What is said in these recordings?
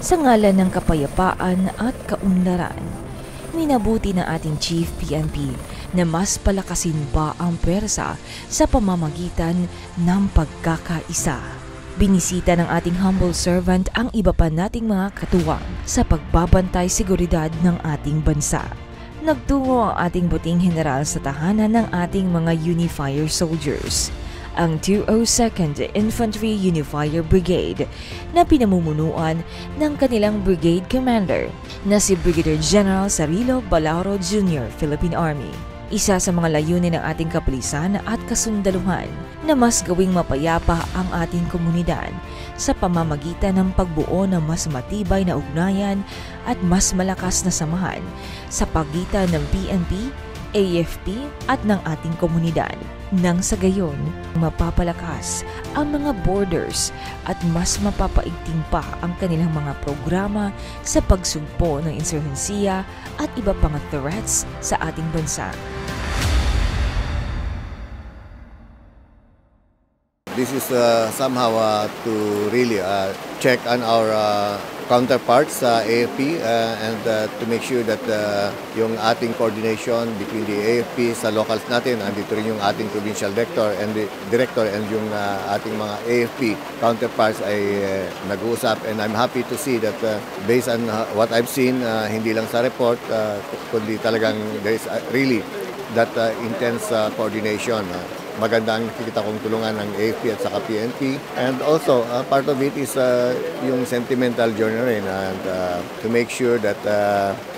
sa ngalan ng kapayapaan at kaunlaran. Minabuti ng ating Chief PNP na mas palakasin pa ang pwersa sa pamamagitan ng pagkakaisa. Binisita ng ating humble servant ang iba pa nating mga katuwang sa pagbabantay seguridad ng ating bansa. Nagtungo ang ating buting general sa tahanan ng ating mga Unifier soldiers, ang 202nd Infantry Unifier Brigade na pinamumunuan ng kanilang brigade commander na si Brigadier General Cirilo Balaro Jr. Philippine Army. Isa sa mga layunin ng ating kapulisan at kasundaluhan na mas gawing mapayapa ang ating komunidad sa pamamagitan ng pagbuo ng mas matibay na ugnayan at mas malakas na samahan sa pagitan ng PNP, AFP at ng ating komunidad. Nang sa gayon, mapapalakas ang mga borders at mas mapapaigting pa ang kanilang mga programa sa pagsugpo ng insurhensiya at iba pang threats sa ating bansa. This is somehow to really check on our counterparts sa AFP and to make sure that yung ating coordination between the AFP sa locals natin, andito rin yung ating provincial director and yung ating mga AFP counterparts ay nag-uusap, and I'm happy to see that based on what I've seen, hindi lang sa report, kundi talagang there is really that intense coordination. Maganda ang nakikita kong tulungan ng AFP at saka PNP. And also, part of it is yung sentimental journey rin, and to make sure that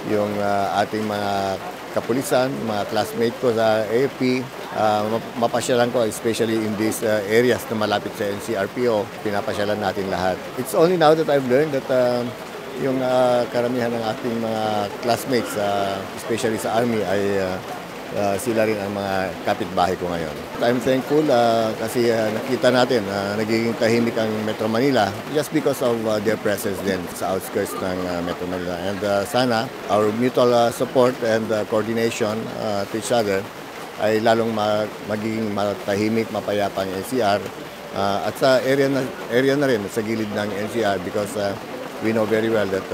yung ating mga kapulisan, mga classmate ko sa AFP, mapasyalan ko, especially in these areas na malapit sa NCRPO, pinapasyalan natin lahat. It's only now that I've learned that yung karamihan ng ating mga classmates, especially sa Army, ay sila rin ang mga kapitbahay ko ngayon. I'm thankful kasi nakita natin nagiging tahimik ang Metro Manila just because of their presence din sa outskirts ng Metro Manila. And sana our mutual support and coordination to each other ay lalong magiging matahimik, mapayapa ang NCR at sa area na rin sa gilid ng NCR, because we know very well that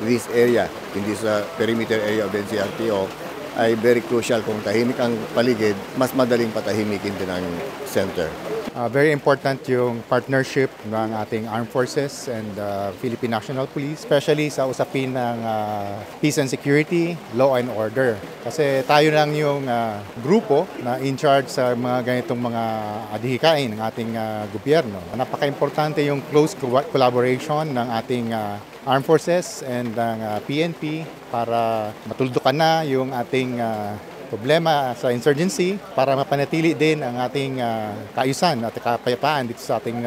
this area, in this perimeter area of NCRPO, ay very crucial. Kung tahimik ang paligid, mas madaling patahimikin din ang center. Very important yung partnership ng ating armed forces and Philippine National Police, especially sa usapin ng peace and security, law and order. Kasi tayo lang yung grupo na in charge sa mga ganitong mga adhikain ng ating gobyerno. Napaka-importante yung close collaboration ng ating armed forces and ng PNP para matuldukan na yung ating problema sa insurgency, para mapanatili din ang ating kaayusan at kapayapaan dito sa ating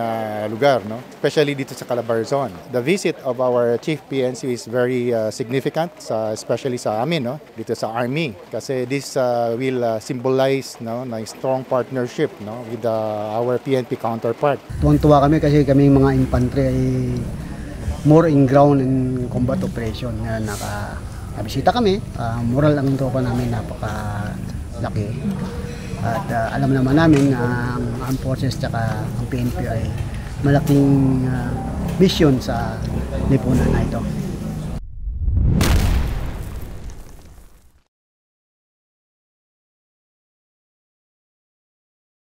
lugar, no? Especially dito sa Calabarzon. The visit of our Chief PNC is very significant, especially sa amin, no? Dito sa Army, kasi this will symbolize, no, na strong partnership, no, with our PNP counterpart. Tuwang-tuwa kami kasi kaming mga infantry ay more in ground and combat operation na nakabisita kami. Moral ang tropa namin napakalaki. At alam naman namin na ang armed forces at ang PNP ay malaking mission sa lipunan na ito.